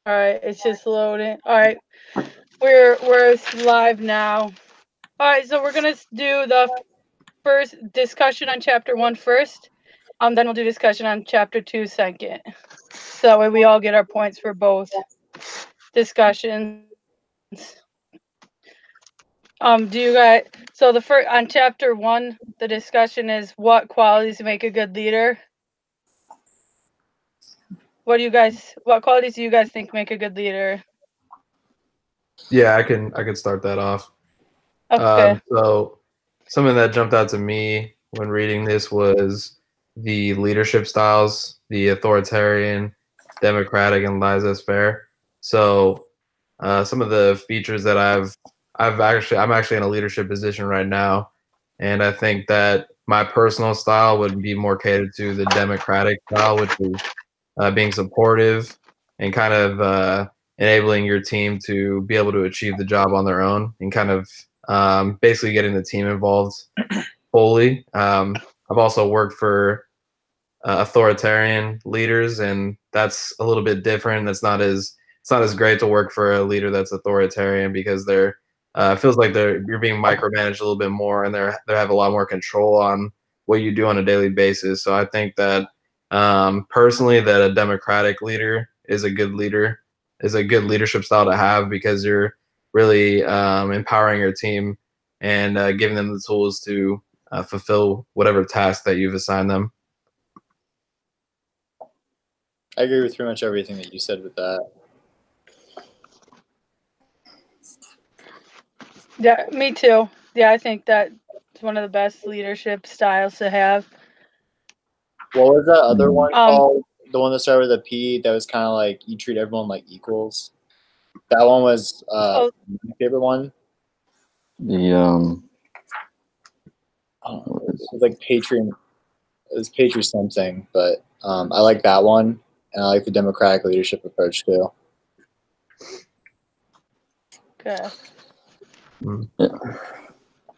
All right, it's just loading. All right, we're live now. All right, so we're gonna do the first discussion on chapter one first. Then we'll do discussion on chapter two second. So that way we all get our points for both discussions. Do you guys? So the first on chapter one, the discussion is what qualities make a good leader. What qualities do you guys think make a good leader? Yeah, I can start that off. Okay. So something that jumped out to me when reading this was the leadership styles, the authoritarian, democratic, and laissez-faire. So some of the features that I'm actually in a leadership position right now, and I think that my personal style would be more catered to the democratic style, which is being supportive and kind of enabling your team to be able to achieve the job on their own and kind of basically getting the team involved fully. I've also worked for authoritarian leaders, and that's a little bit different. It's not as great to work for a leader that's authoritarian because they're feels like you're being micromanaged a little bit more, and they have a lot more control on what you do on a daily basis. So I think that personally, that a democratic leader is a good leader, is a good leadership style to have because you're really empowering your team and giving them the tools to fulfill whatever task that you've assigned them. I agree with pretty much everything that you said with that. Yeah, me too. Yeah, I think that's one of the best leadership styles to have. What was that other one Um, called? The one that started with a P that was kind of like you treat everyone like equals. That one was oh, my favorite one. The I don't know, it was like Patreon. It was Patreon something, but I like that one, and I like the democratic leadership approach too. okay.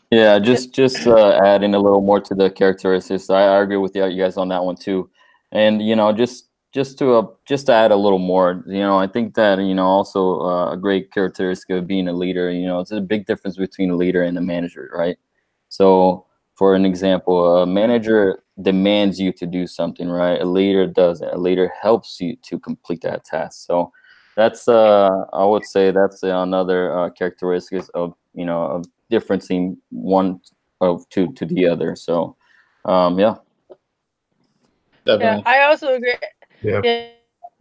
yeah, just adding a little more to the characteristics. I agree with you guys on that one too, and just to add a little more, I think that also a great characteristic of being a leader. It's a big difference between a leader and a manager, right? So, for an example, a manager demands you to do something, right? A leader doesn't. A leader helps you to complete that task. So that's I would say that's another characteristic of of differencing one of to the other. So yeah. Yeah, Definitely. I also agree. Yeah.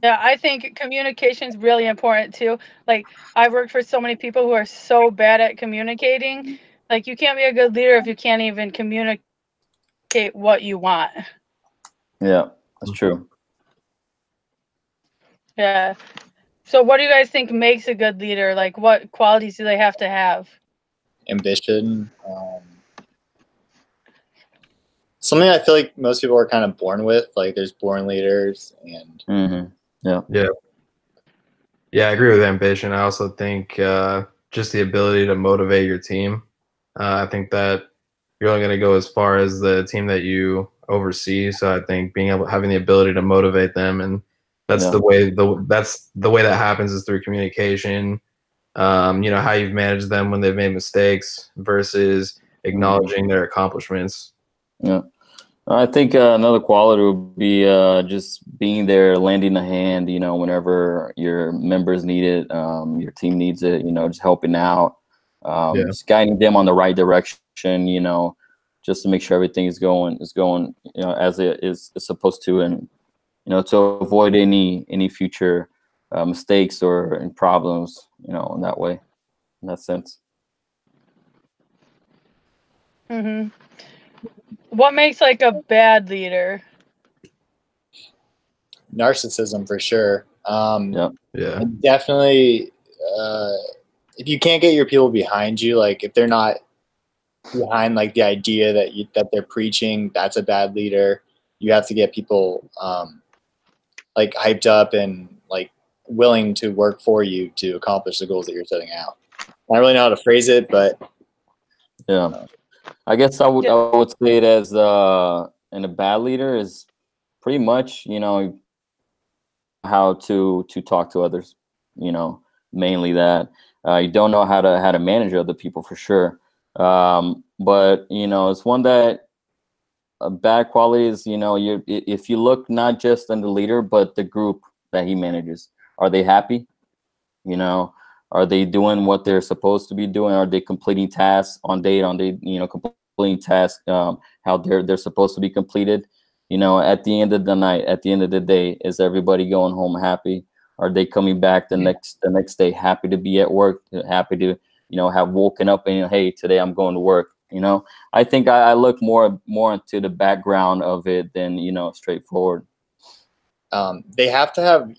Yeah, I think communication is really important too. Like, I've worked for so many people who are so bad at communicating. Like, you can't be a good leader if you can't even communicate what you want. Yeah, that's true. Yeah. So, what do you guys think makes a good leader? Like, what qualities do they have to have? Ambition. Something I feel like most people are kind of born with. Like there's born leaders, and Yeah. Yeah. Yeah, I agree with ambition. I also think just the ability to motivate your team. I think that you're only going to go as far as the team that you oversee. So I think having the ability to motivate them, and that's Yeah. that's the way that happens is through communication. How you've managed them when they've made mistakes versus acknowledging their accomplishments. Yeah. I think another quality would be just being there, lending a hand, whenever your members need it, your team needs it, just helping out, Yeah. just guiding them on the right direction, just to make sure everything is going, as it is supposed to, and to avoid any future mistakes or problems, in that way, in that sense. Hmm. What makes like a bad leader? narcissism for sure. Yeah. Yeah. And definitely, uh, if you can't get your people behind you, like if they're not behind like the idea that they're preaching, that's a bad leader. You have to get people like hyped up and like willing to work for you to accomplish the goals that you're setting out. I don't really know how to phrase it, but Yeah. I guess I would say it as and a bad leader is pretty much how to talk to others. mainly that. You don't know how to manage other people for sure. But it's one that bad quality is, if you look not just in the leader, but the group that he manages. Are they happy? Are they doing what they're supposed to be doing? Are they completing tasks on date, completing tasks how they're supposed to be completed? At the end of the night, at the end of the day, is everybody going home happy? Are they coming back the next day happy to be at work, happy to have woken up and, hey, today I'm going to work? I think I look more into the background of it than straightforward. They have to have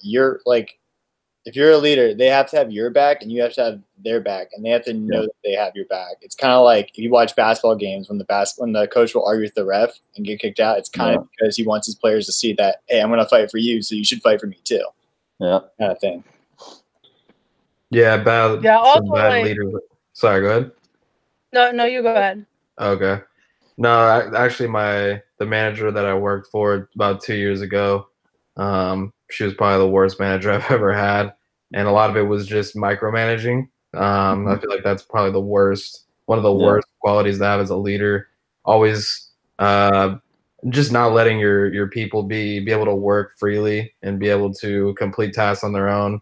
if you're a leader, they have to have your back and you have to have their back, and they have to know that they have your back. It's kind of like if you watch basketball games when the coach will argue with the ref and get kicked out. It's kind of because he wants his players to see that, hey, I'm going to fight for you, so you should fight for me too. Yeah, kind of thing. Yeah, bad. Yeah, also, some bad leaders. Sorry, go ahead. No, you go ahead. Okay. No, actually, the manager that I worked for about 2 years ago, she was probably the worst manager I've ever had, and a lot of it was just micromanaging. I feel like that's probably one of the worst qualities to have as a leader. Always, just not letting your people be able to work freely and be able to complete tasks on their own,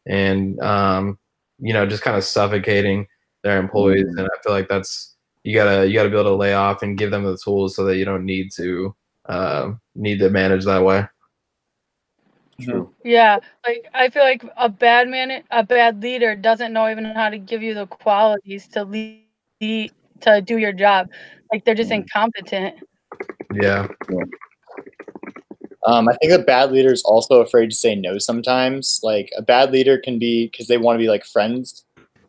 and just kind of suffocating their employees. And I feel like that's you gotta be able to lay off and give them the tools so that you don't need to manage that way. True. Yeah, like I feel like a bad leader doesn't know even how to give you the qualities to lead to do your job. Like they're just incompetent. Yeah. I think a bad leader is also afraid to say no sometimes. Like a bad leader can be because they want to be like friends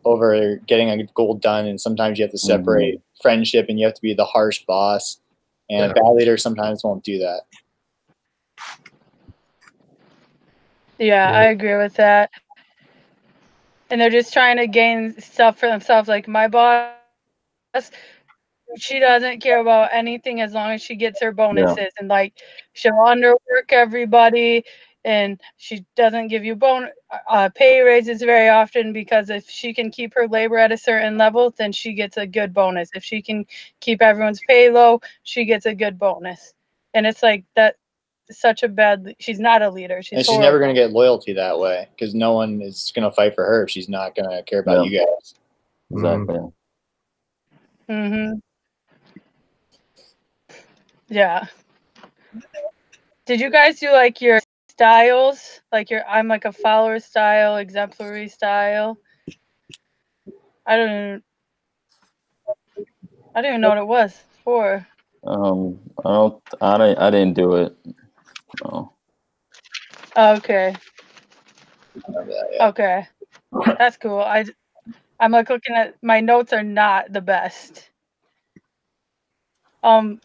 over getting a goal done, and sometimes you have to separate friendship and you have to be the harsh boss. And a bad leader sometimes won't do that. Yeah, I agree with that. And they're just trying to gain stuff for themselves. Like my boss, she doesn't care about anything as long as she gets her bonuses, and like she'll underwork everybody, and she doesn't give you pay raises very often, because if she can keep her labor at a certain level, then she gets a good bonus. If she can keep everyone's pay low, she gets a good bonus. And it's like that. Such a bad. She's not a leader. She's never going to get loyalty that way, because no one is going to fight for her if she's not going to care about you guys. Exactly. Yeah. Did you guys do like your styles? Like I'm like a follower style, exemplary style. I don't even know what it was for. I didn't do it. No. Okay. Okay. That's cool. I'm like looking at my notes are not the best. But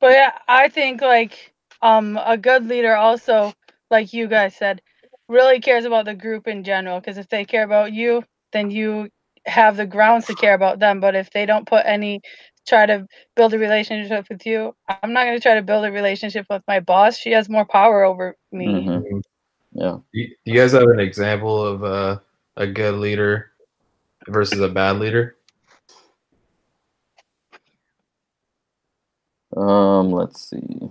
yeah, I think like a good leader also, like you guys said, really cares about the group in general, because if they care about you, then you have the grounds to care about them. But if they don't try to build a relationship with you, I'm not going to try to build a relationship with my boss. She has more power over me. Yeah. Do you guys have an example of a good leader versus a bad leader? Let's see.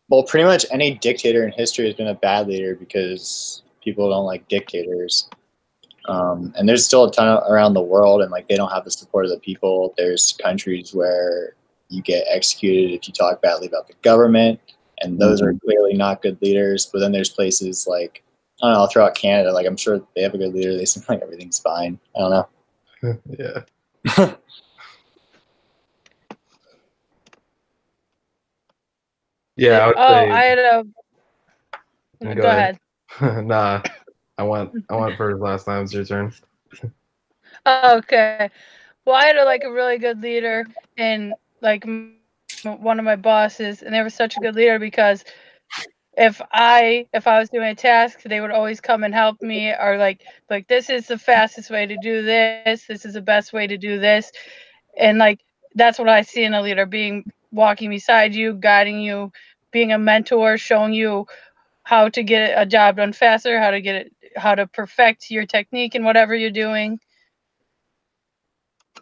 Well, pretty much any dictator in history has been a bad leader because people don't like dictators. And there's still a ton around the world, and like they don't have the support of the people. There's countries where you get executed if you talk badly about the government, and those are clearly not good leaders. But then there's places like, I don't know, I'll throw out Canada. Like I'm sure they have a good leader. They seem like everything's fine. I don't know. Yeah. Yeah, I would say. I had a. Go ahead. Nah, I went first last time. It's your turn. Okay. Well, I had a really good leader, and like one of my bosses, and they were such a good leader because if I was doing a task, they would always come and help me, or like this is the fastest way to do this. This is the best way to do this, and like that's what I see in a leader: walking beside you, guiding you, being a mentor, showing you how to get a job done faster, how to perfect your technique in whatever you're doing.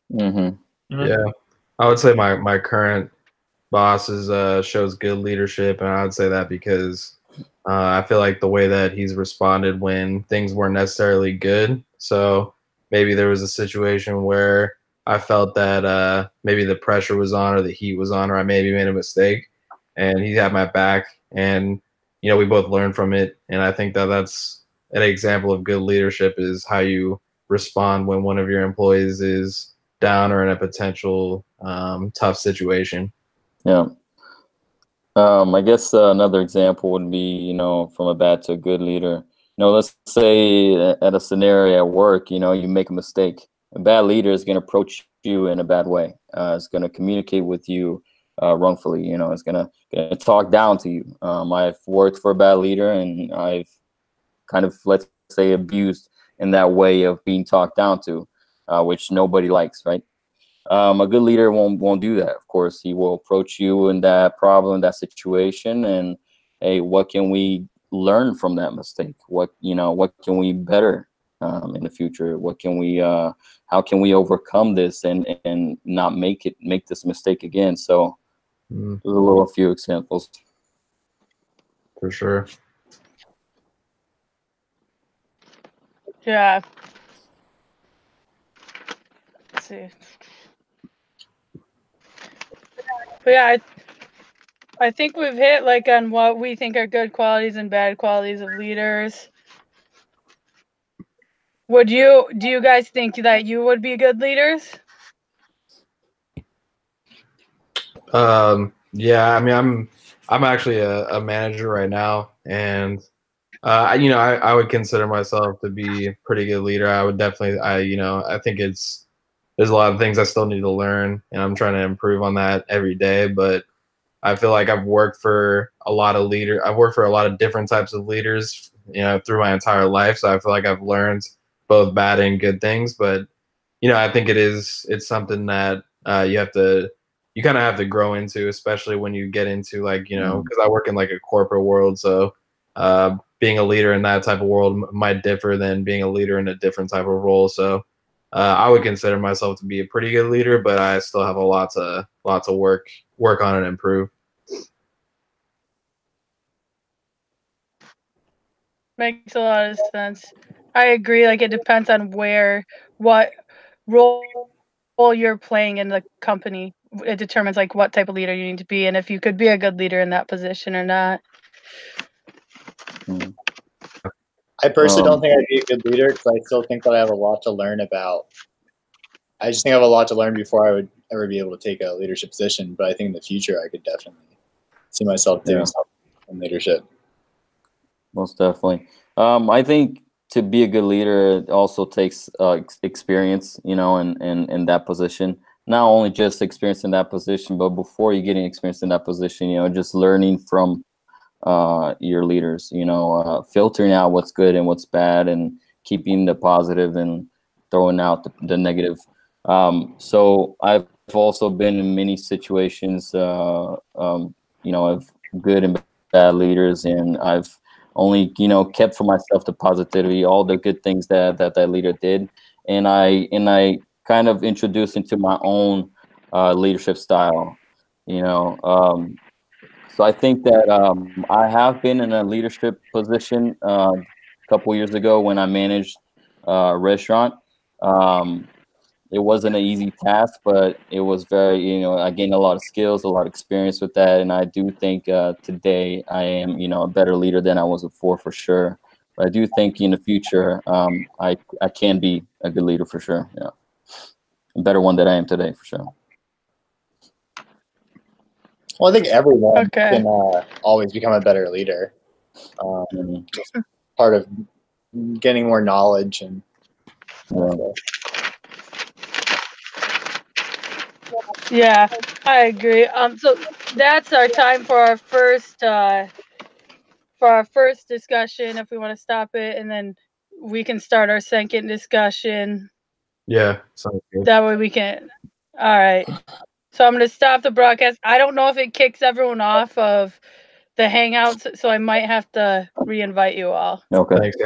Yeah, I would say my current boss shows good leadership, and I would say that because I feel like the way that he's responded when things weren't necessarily good. So maybe there was a situation where I felt that maybe the pressure was on or the heat was on, or I maybe made a mistake, and he had my back, and we both learned from it. And I think that that's an example of good leadership is how you respond when one of your employees is down or in a potential tough situation. Yeah. I guess another example would be, from a bad to a good leader. Let's say at a scenario at work, you make a mistake. A bad leader is going to approach you in a bad way. It's going to communicate with you wrongfully. It's going to talk down to you. I've worked for a bad leader, and I've kind of, let's say, abused in that way of being talked down to, which nobody likes, right? A good leader won't do that. Of course, he will approach you in that problem, that situation, and hey, what can we learn from that mistake? What can we better in the future? What can we? How can we overcome this and not make this mistake again? So, there's a few examples. For sure. Yeah. Let's see. But yeah, I think we've hit like on what we think are good qualities and bad qualities of leaders. Do you guys think that you would be good leaders? Yeah, I mean, I'm actually a manager right now, and I would consider myself to be a pretty good leader. I would definitely, I think there's a lot of things I still need to learn, and I'm trying to improve on that every day. But I feel like I've worked for a lot of different types of leaders, through my entire life. So I feel like I've learned both bad and good things. But I think it's something that you kind of have to grow into, especially when you get into because I work in like a corporate world, so being a leader in that type of world might differ than being a leader in a different type of role. So I would consider myself to be a pretty good leader, but I still have a lot to work on and improve. Makes a lot of sense. I agree. Like, it depends on what role you're playing in the company. It determines like what type of leader you need to be, and if you could be a good leader in that position or not. I personally don't think I'd be a good leader because I still think that I have a lot to learn about. I just think I have a lot to learn before I would ever be able to take a leadership position. But I think in the future, I could definitely see myself doing something in leadership. Most definitely. I think to be a good leader, it also takes experience, in that position. Not only just experience in that position, but before you getting experience in that position, just learning from your leaders, filtering out what's good and what's bad and keeping the positive and throwing out the negative. So I've also been in many situations, of good and bad leaders, and I've only, kept for myself the positivity, all the good things that leader did. And I kind of introduced into my own leadership style, So I think that I have been in a leadership position a couple years ago when I managed a restaurant. It wasn't an easy task, but it was very, I gained a lot of skills, a lot of experience with that. And I do think today I am, a better leader than I was before, for sure. But I do think in the future, I can be a good leader for sure. Yeah. A better one than I am today, for sure. Well, I think everyone can always become a better leader. Part of getting more knowledge and Yeah, I agree. So that's our time for our first discussion. If we want to stop it, and then we can start our second discussion. Yeah, sounds good. That way we can. All right. So I'm going to stop the broadcast. I don't know if it kicks everyone off of the Hangouts, so I might have to re-invite you all. Okay. Thanks, guys.